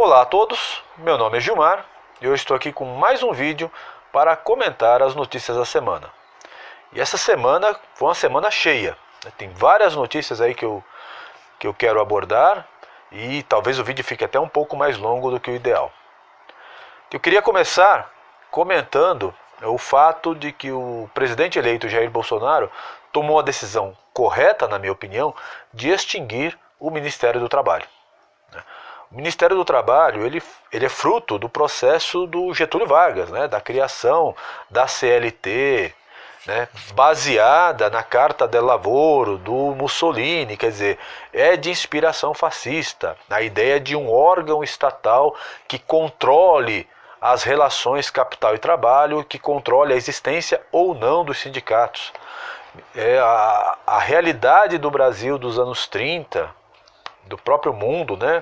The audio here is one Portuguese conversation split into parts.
Olá a todos, meu nome é Gilmar e eu estou aqui com mais um vídeo para comentar as notícias da semana. E essa semana foi uma semana cheia, né? Tem várias notícias aí que eu quero abordar e talvez o vídeo fique até um pouco mais longo do que o ideal. Eu queria começar comentando o fato de que o presidente eleito Jair Bolsonaro tomou a decisão correta, na minha opinião, de extinguir o Ministério do Trabalho. O Ministério do Trabalho ele é fruto do processo do Getúlio Vargas, né, da criação da CLT, né, baseada na Carta del Lavoro do Mussolini, quer dizer, é de inspiração fascista, a ideia de um órgão estatal que controle as relações capital e trabalho, que controle a existência ou não dos sindicatos. A realidade do Brasil dos anos 30, do próprio mundo, né?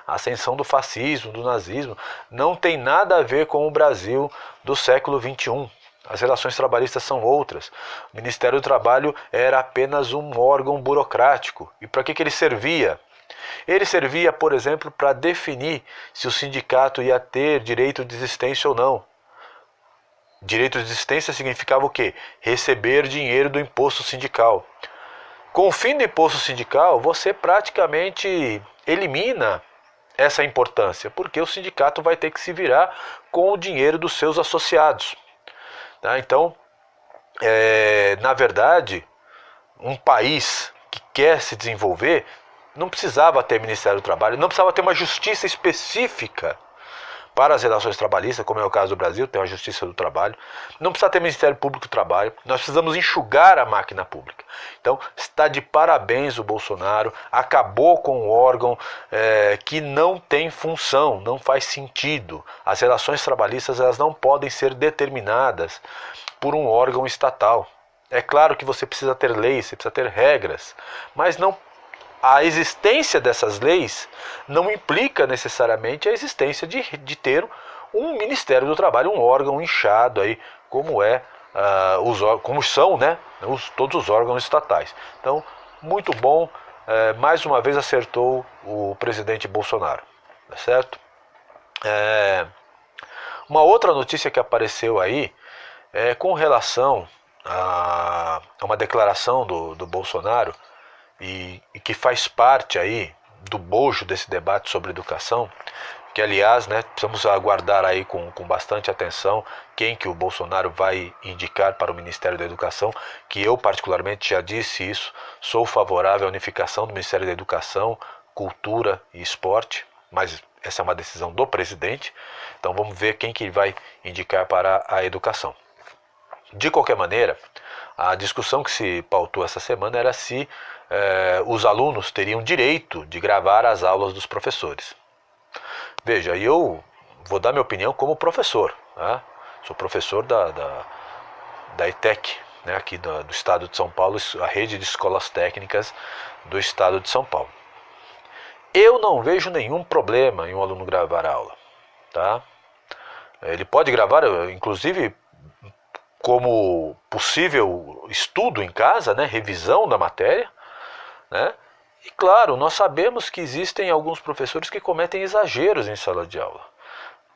A ascensão do fascismo, do nazismo, não tem nada a ver com o Brasil do século XXI. As relações trabalhistas são outras. O Ministério do Trabalho era apenas um órgão burocrático. E para que ele servia? Ele servia, por exemplo, para definir se o sindicato ia ter direito de existência ou não. Direito de existência significava o quê? Receber dinheiro do imposto sindical. Com o fim do imposto sindical, você praticamente elimina essa importância, porque o sindicato vai ter que se virar com o dinheiro dos seus associados. Tá? Então, na verdade, um país que quer se desenvolver não precisava ter Ministério do Trabalho, não precisava ter uma justiça específica para as relações trabalhistas, como é o caso do Brasil, tem a Justiça do Trabalho. Não precisa ter Ministério Público do Trabalho, nós precisamos enxugar a máquina pública. Então, está de parabéns o Bolsonaro, acabou com um órgão que não tem função, não faz sentido. As relações trabalhistas elas não podem ser determinadas por um órgão estatal. É claro que você precisa ter leis, você precisa ter regras, mas não. A existência dessas leis não implica necessariamente a existência de ter um Ministério do Trabalho, um órgão inchado aí, como como são, né, todos os órgãos estatais. Então, muito bom, mais uma vez acertou o presidente Bolsonaro, tá certo? Uma outra notícia que apareceu aí é com relação a uma declaração do Bolsonaro, e que faz parte aí do bojo desse debate sobre educação, que aliás, né, precisamos aguardar aí com bastante atenção quem que o Bolsonaro vai indicar para o Ministério da Educação, que eu particularmente já disse isso, sou favorável à unificação do Ministério da Educação, Cultura e Esporte, mas essa é uma decisão do presidente, então vamos ver quem que ele vai indicar para a educação. De qualquer maneira, a discussão que se pautou essa semana era se os alunos teriam direito de gravar as aulas dos professores. Veja, eu vou dar minha opinião como professor. Tá? Sou professor da ETEC, né, aqui do estado de São Paulo, a rede de escolas técnicas do estado de São Paulo. Eu não vejo nenhum problema em um aluno gravar a aula. Tá? Ele pode gravar, inclusive, como possível estudo em casa, né, revisão da matéria, né? E claro, nós sabemos que existem alguns professores que cometem exageros em sala de aula,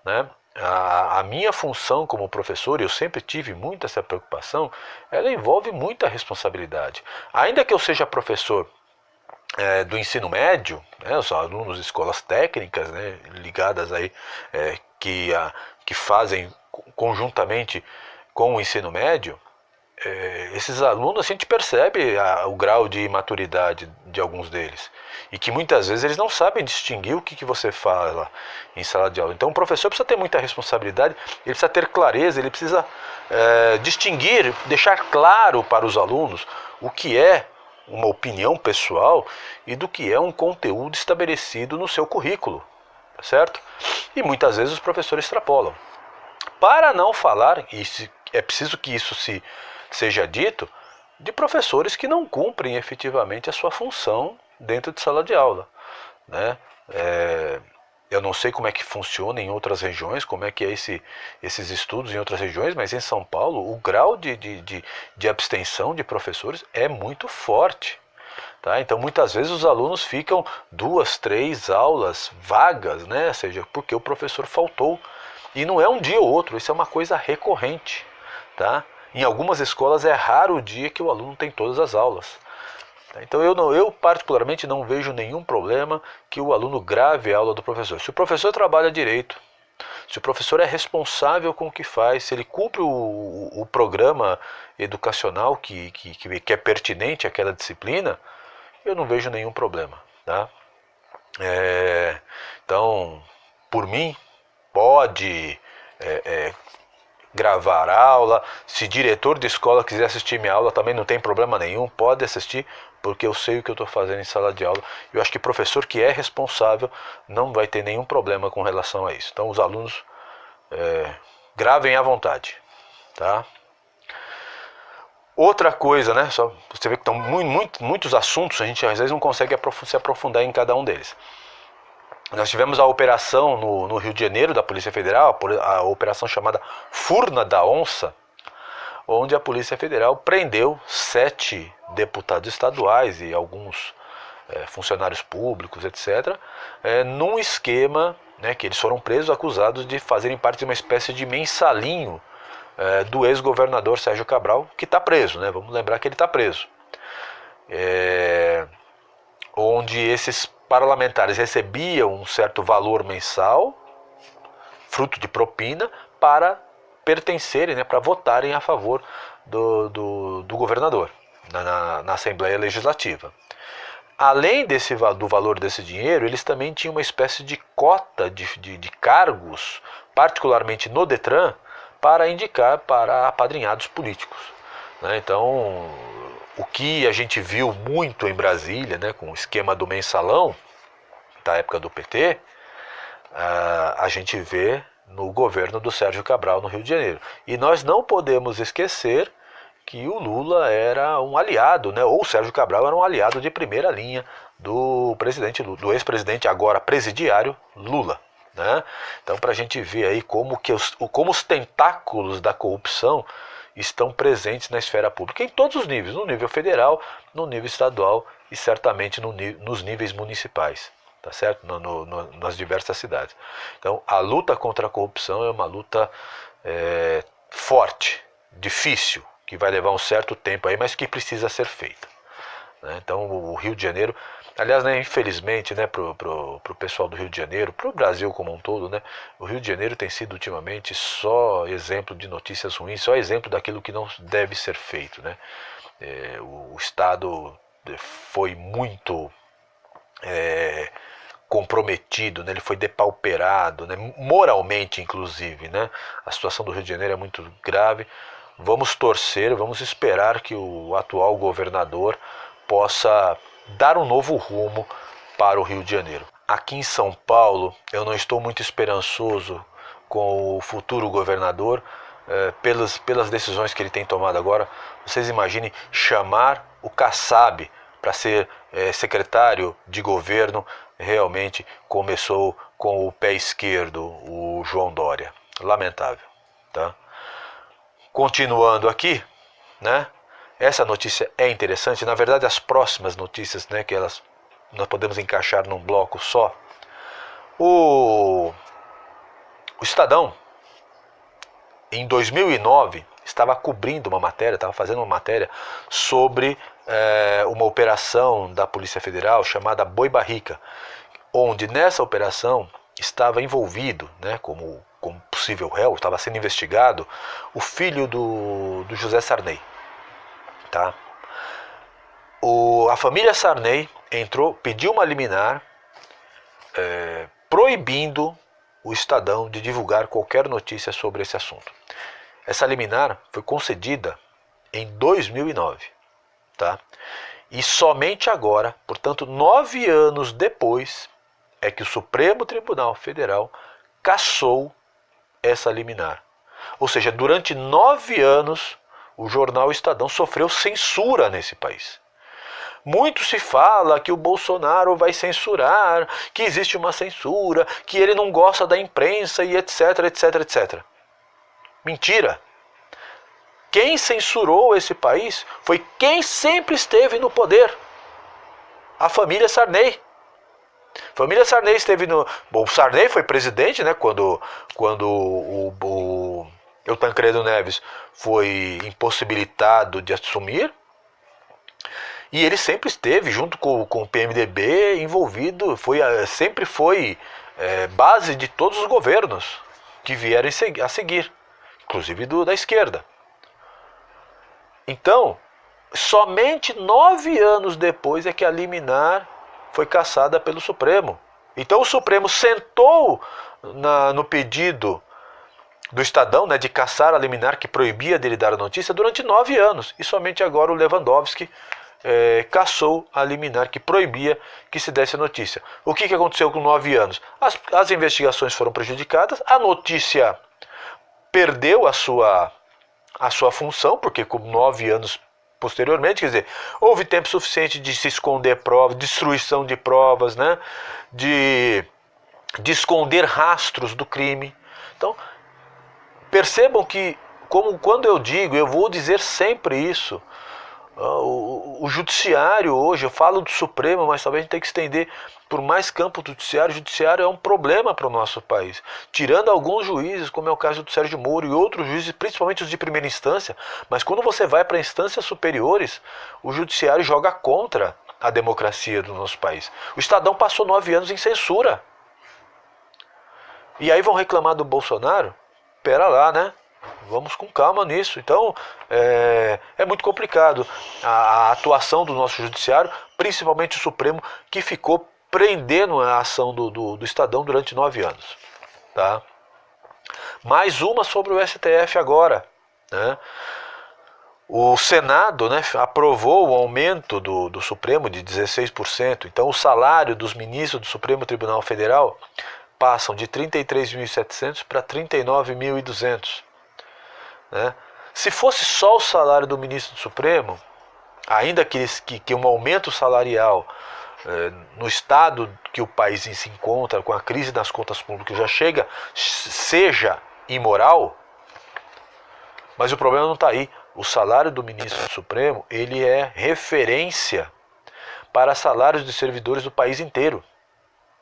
né? A minha função como professor, eu sempre tive muito essa preocupação, ela envolve muita responsabilidade. Ainda que eu seja professor do ensino médio, né, os alunos de escolas técnicas, né, ligadas aí, que fazem conjuntamente com o ensino médio, esses alunos, a gente percebe o grau de imaturidade de alguns deles. E que muitas vezes eles não sabem distinguir o que você fala em sala de aula. Então o professor precisa ter muita responsabilidade, ele precisa ter clareza, ele precisa distinguir, deixar claro para os alunos o que é uma opinião pessoal e do que é um conteúdo estabelecido no seu currículo. Certo? E muitas vezes os professores extrapolam. Para não falar, e é preciso que isso seja dito, de professores que não cumprem efetivamente a sua função dentro de sala de aula. Né? Eu não sei como é que funciona em outras regiões, como é que é esses estudos em outras regiões, mas em São Paulo o grau de abstenção de professores é muito forte. Tá? Então muitas vezes os alunos ficam 2, 3 aulas vagas, né? Ou seja, porque o professor faltou. E não é um dia ou outro, isso é uma coisa recorrente. Tá? Em algumas escolas é raro o dia que o aluno tem todas as aulas. Então eu particularmente não vejo nenhum problema que o aluno grave a aula do professor. Se o professor trabalha direito, se o professor é responsável com o que faz, se ele cumpre o programa educacional que é pertinente àquela disciplina, eu não vejo nenhum problema. Tá? Então, por mim, pode gravar aula. Se diretor de escola quiser assistir minha aula, também não tem problema nenhum, pode assistir, porque eu sei o que eu estou fazendo em sala de aula. Eu acho que professor que é responsável não vai ter nenhum problema com relação a isso. Então os alunos gravem à vontade. Tá? Outra coisa, né? Só você vê que estão muitos assuntos, a gente às vezes não consegue se aprofundar em cada um deles. Nós tivemos a operação no Rio de Janeiro da Polícia Federal, a operação chamada Furna da Onça, onde a Polícia Federal prendeu 7 deputados estaduais e alguns funcionários públicos, etc., num esquema, né, que eles foram presos acusados de fazerem parte de uma espécie de mensalinho do ex-governador Sérgio Cabral, que está preso, né? Vamos lembrar que ele está preso. Onde esses parlamentares recebiam um certo valor mensal, fruto de propina, para pertencerem, né, para votarem a favor do governador na Assembleia Legislativa. Além do valor desse dinheiro, eles também tinham uma espécie de cota de cargos, particularmente no Detran, para indicar para apadrinhados políticos. Né? Então, o que a gente viu muito em Brasília, né, com o esquema do mensalão, da época do PT, a gente vê no governo do Sérgio Cabral no Rio de Janeiro. E nós não podemos esquecer que o Lula era um aliado, né, ou o Sérgio Cabral era um aliado de primeira linha do ex-presidente, agora presidiário, Lula. Né? Então, para a gente ver aí como os tentáculos da corrupção estão presentes na esfera pública, em todos os níveis, no nível federal, no nível estadual e certamente nos níveis municipais, tá certo? Nas diversas cidades. Então, a luta contra a corrupção é uma luta forte, difícil, que vai levar um certo tempo aí, mas que precisa ser feita. Né? Então, o Rio de Janeiro, aliás, né, infelizmente, né, pro pessoal do Rio de Janeiro, pro Brasil como um todo, né, o Rio de Janeiro tem sido ultimamente só exemplo de notícias ruins, só exemplo daquilo que não deve ser feito. Né? O Estado foi muito comprometido, né? Ele foi depauperado, né? Moralmente, inclusive. Né? A situação do Rio de Janeiro é muito grave. Vamos torcer, vamos esperar que o atual governador possa dar um novo rumo para o Rio de Janeiro. Aqui em São Paulo, eu não estou muito esperançoso com o futuro governador, pelas decisões que ele tem tomado agora. Vocês imaginem chamar o Kassab para ser secretário de governo. Realmente começou com o pé esquerdo o João Dória. Lamentável. Tá? Continuando aqui, né? Essa notícia é interessante. Na verdade, as próximas notícias, né, que nós podemos encaixar num bloco só. O Estadão, em 2009, estava cobrindo uma matéria, estava fazendo uma matéria sobre uma operação da Polícia Federal chamada Boi Barrica, onde nessa operação estava envolvido, né, como possível réu, estava sendo investigado, o filho do José Sarney. Tá? A família Sarney pediu uma liminar proibindo o Estadão de divulgar qualquer notícia sobre esse assunto. Essa liminar foi concedida em 2009. Tá? E somente agora, portanto 9 anos depois, é que o Supremo Tribunal Federal cassou essa liminar. Ou seja, durante 9 anos, o jornal Estadão sofreu censura nesse país. Muito se fala que o Bolsonaro vai censurar, que existe uma censura, que ele não gosta da imprensa e etc, etc, etc. Mentira! Quem censurou esse país foi quem sempre esteve no poder. A família Sarney. A família Sarney esteve no... Bom, o Sarney foi presidente, né, quando o Tancredo Neves foi impossibilitado de assumir. E ele sempre esteve, junto com o PMDB, envolvido, sempre foi base de todos os governos que vieram a seguir, inclusive da esquerda. Então, somente 9 anos depois é que a liminar foi cassada pelo Supremo. Então o Supremo sentou no pedido do Estadão, né, de cassar a liminar que proibia dele dar a notícia durante 9 anos. E somente agora o Lewandowski cassou a liminar que proibia que se desse a notícia. O que aconteceu com 9 anos? As investigações foram prejudicadas, a notícia perdeu a sua função, porque com 9 anos posteriormente, quer dizer, houve tempo suficiente de se esconder provas, destruição de provas, né, de esconder rastros do crime. Então, percebam que, quando eu digo, eu vou dizer sempre isso, o judiciário hoje, eu falo do Supremo, mas talvez a gente tenha que estender por mais campo do judiciário. O judiciário é um problema para o nosso país. Tirando alguns juízes, como é o caso do Sérgio Moro e outros juízes, principalmente os de primeira instância, mas quando você vai para instâncias superiores, o judiciário joga contra a democracia do nosso país. O Estadão passou 9 anos em censura. E aí vão reclamar do Bolsonaro? Pera lá, né? Vamos com calma nisso. Então, é muito complicado a atuação do nosso judiciário, principalmente o Supremo, que ficou prendendo a ação do Estadão durante 9 anos. Tá? Mais uma sobre o STF agora. Né? O Senado, né, aprovou o aumento do Supremo de 16%. Então, o salário dos ministros do Supremo Tribunal Federal passam de 33.700 para 39.200. Né? Se fosse só o salário do ministro do Supremo, ainda que um aumento salarial no estado que o país se encontra, com a crise das contas públicas seja imoral, mas o problema não está aí. O salário do ministro do Supremo, ele é referência para salários de servidores do país inteiro,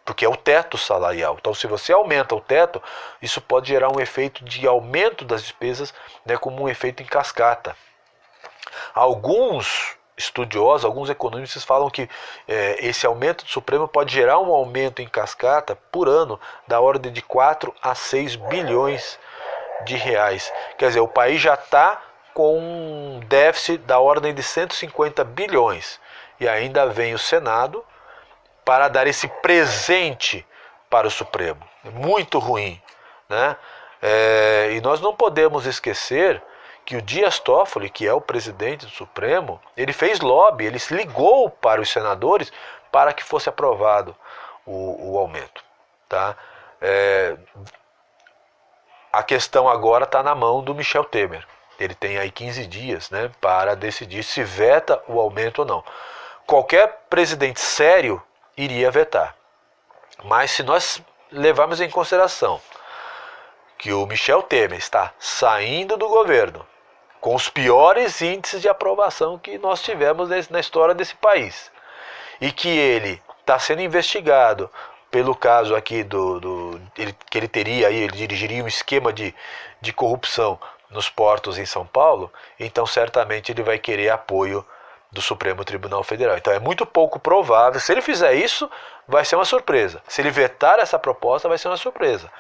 porque é o teto salarial. Então, se você aumenta o teto, isso pode gerar um efeito de aumento das despesas, né, como um efeito em cascata. Alguns estudiosos, alguns economistas falam que esse aumento do Supremo pode gerar um aumento em cascata por ano da ordem de 4 a 6 bilhões de reais. Quer dizer, o país já está com um déficit da ordem de 150 bilhões. E ainda vem o Senado para dar esse presente para o Supremo. Muito ruim. Né? E nós não podemos esquecer que o Dias Toffoli, que é o presidente do Supremo, ele fez lobby, ele se ligou para os senadores para que fosse aprovado o aumento. Tá? A questão agora está na mão do Michel Temer. Ele tem aí 15 dias, né, para decidir se veta o aumento ou não. Qualquer presidente sério iria vetar. Mas se nós levarmos em consideração que o Michel Temer está saindo do governo com os piores índices de aprovação que nós tivemos na história desse país, e que ele está sendo investigado pelo caso aqui que ele teria aí, ele dirigiria um esquema de corrupção nos portos em São Paulo, então certamente ele vai querer apoio do Supremo Tribunal Federal. Então é muito pouco provável. Se ele fizer isso, vai ser uma surpresa. Se ele vetar essa proposta, vai ser uma surpresa.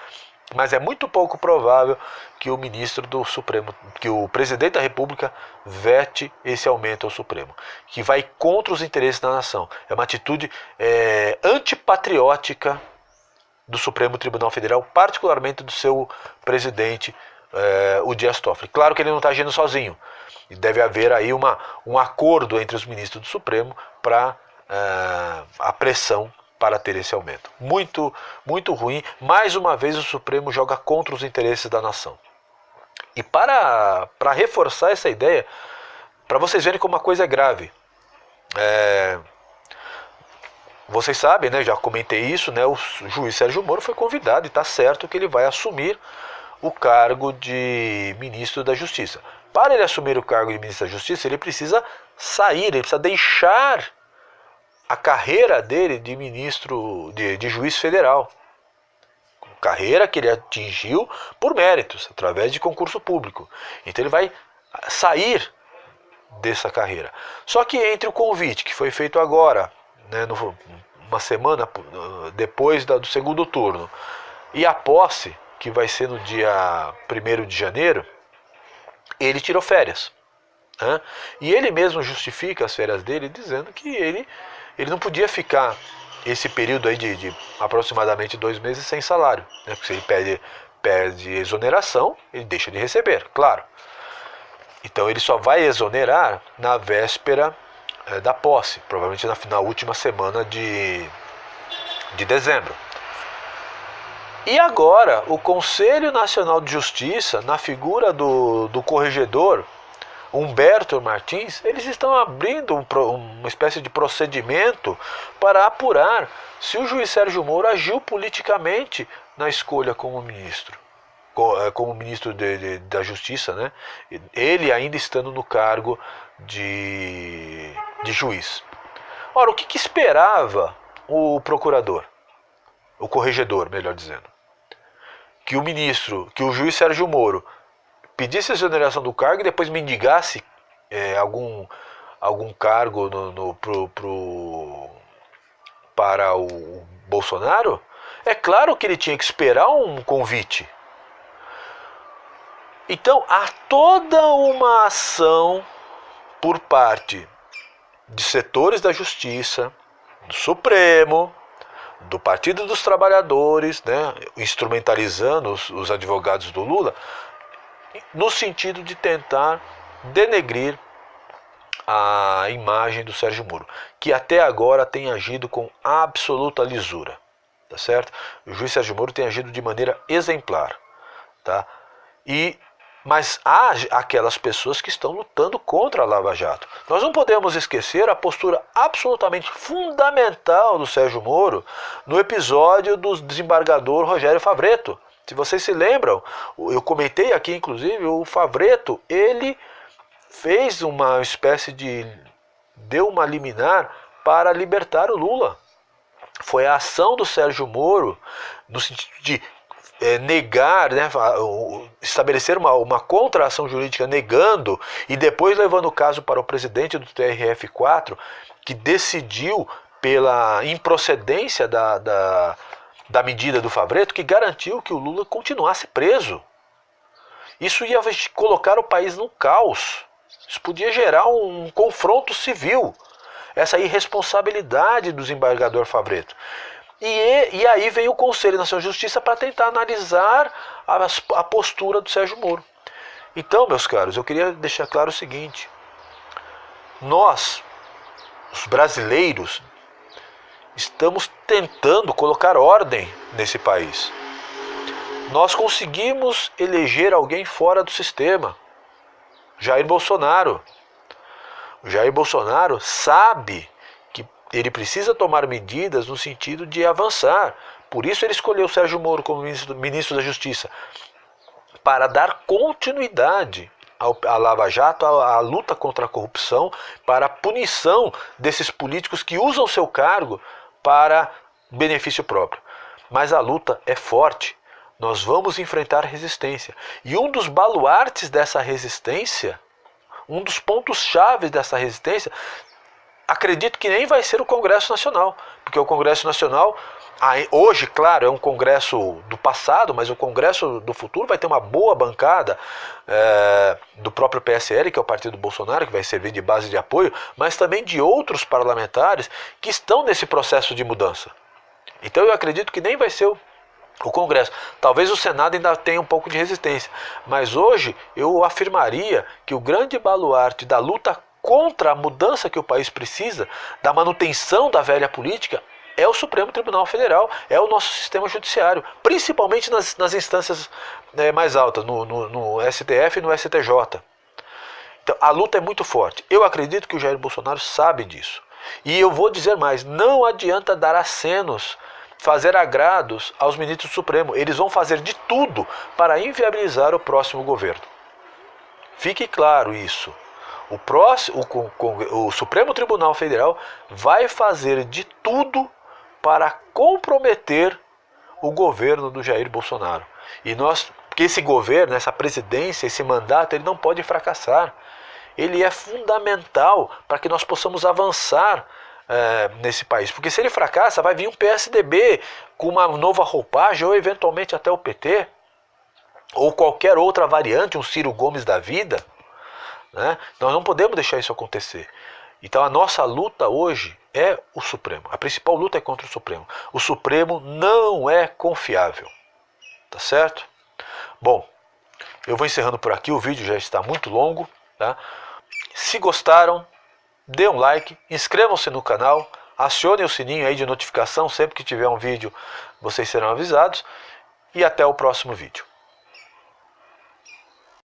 Mas é muito pouco provável que o ministro do Supremo, que o presidente da República vete esse aumento ao Supremo, que vai contra os interesses da nação. É uma atitude antipatriótica do Supremo Tribunal Federal, particularmente do seu presidente, o Dias Toffoli. Claro que ele não está agindo sozinho. E deve haver aí um acordo entre os ministros do Supremo para a pressão para ter esse aumento. Muito, muito ruim. Mais uma vez o Supremo joga contra os interesses da nação. E para reforçar essa ideia, para vocês verem como uma coisa é grave, vocês sabem, né, já comentei isso, né, o juiz Sérgio Moro foi convidado e está certo que ele vai assumir o cargo de ministro da Justiça. Para ele assumir o cargo de ministro da Justiça, ele precisa sair, ele precisa deixar a carreira dele de ministro, de juiz federal. Carreira que ele atingiu por méritos, através de concurso público. Então ele vai sair dessa carreira. Só que entre o convite que foi feito agora, né, uma semana depois do segundo turno, e a posse, que vai ser no dia 1º de janeiro, ele tirou férias. Né? E ele mesmo justifica as férias dele dizendo que ele não podia ficar esse período aí de aproximadamente 2 meses sem salário. Né? Porque se ele pede exoneração, ele deixa de receber, claro. Então ele só vai exonerar na véspera da posse, provavelmente na última semana de dezembro. E agora, o Conselho Nacional de Justiça, na figura do corregedor Humberto Martins, eles estão abrindo uma espécie de procedimento para apurar se o juiz Sérgio Moro agiu politicamente na escolha como ministro da Justiça, né? Ele ainda estando no cargo de juiz. Ora, o que esperava o procurador? O corregedor, melhor dizendo. Que o juiz Sérgio Moro pedisse a exoneração do cargo e depois mendigasse algum cargo para o Bolsonaro? É claro que ele tinha que esperar um convite. Então, há toda uma ação por parte de setores da Justiça, do Supremo, do Partido dos Trabalhadores, né, instrumentalizando os advogados do Lula, no sentido de tentar denegrir a imagem do Sérgio Moro, que até agora tem agido com absoluta lisura, tá certo? O juiz Sérgio Moro tem agido de maneira exemplar, tá? Mas há aquelas pessoas que estão lutando contra a Lava Jato. Nós não podemos esquecer a postura absolutamente fundamental do Sérgio Moro no episódio do desembargador Rogério Favretto. Se vocês se lembram, eu comentei aqui inclusive, o Favretto, ele fez uma espécie deu uma liminar para libertar o Lula. Foi a ação do Sérgio Moro no sentido de negar, né, estabelecer uma contra-ação jurídica negando e depois levando o caso para o presidente do TRF4, que decidiu pela improcedência da medida do Favretto, que garantiu que o Lula continuasse preso. Isso ia colocar o país no caos. Isso podia gerar um confronto civil. Essa irresponsabilidade do desembargador Favretto. E aí veio o Conselho Nacional de Justiça para tentar analisar a postura do Sérgio Moro. Então, meus caros, eu queria deixar claro o seguinte. Nós, os brasileiros, estamos tentando colocar ordem nesse país. Nós conseguimos eleger alguém fora do sistema. Jair Bolsonaro. O Jair Bolsonaro sabe que ele precisa tomar medidas no sentido de avançar. Por isso ele escolheu o Sérgio Moro como ministro da Justiça, para dar continuidade à Lava Jato, à luta contra a corrupção, para a punição desses políticos que usam seu cargo para benefício próprio. Mas a luta é forte. Nós vamos enfrentar resistência. E um dos baluartes dessa resistência, um dos pontos-chave dessa resistência, acredito que nem vai ser o Congresso Nacional, porque o Congresso Nacional, hoje, claro, é um Congresso do passado, mas o Congresso do futuro vai ter uma boa bancada do próprio PSL, que é o partido do Bolsonaro, que vai servir de base de apoio, mas também de outros parlamentares que estão nesse processo de mudança. Então eu acredito que nem vai ser o Congresso. Talvez o Senado ainda tenha um pouco de resistência, mas hoje eu afirmaria que o grande baluarte da luta contra a mudança que o país precisa, da manutenção da velha política, é o Supremo Tribunal Federal, é o nosso sistema judiciário, principalmente nas instâncias mais altas, no STF e no STJ. Então, a luta é muito forte. Eu acredito que o Jair Bolsonaro sabe disso. E eu vou dizer mais, não adianta dar acenos, fazer agrados aos ministros do Supremo. Eles vão fazer de tudo para inviabilizar o próximo governo. Fique claro isso. O Supremo Tribunal Federal vai fazer de tudo para comprometer o governo do Jair Bolsonaro. Porque esse governo, essa presidência, esse mandato, ele não pode fracassar. Ele é fundamental para que nós possamos avançar nesse país. Porque se ele fracassa, vai vir um PSDB com uma nova roupagem, ou eventualmente até o PT, ou qualquer outra variante, um Ciro Gomes da vida. Né? Nós não podemos deixar isso acontecer. Então a nossa luta hoje é o Supremo. A principal luta é contra o Supremo. O Supremo não é confiável. Tá certo? Bom, eu vou encerrando por aqui. O vídeo já está muito longo. Tá? Se gostaram, dê um like, inscrevam-se no canal, acionem o sininho aí de notificação. Sempre que tiver um vídeo, vocês serão avisados. E até o próximo vídeo.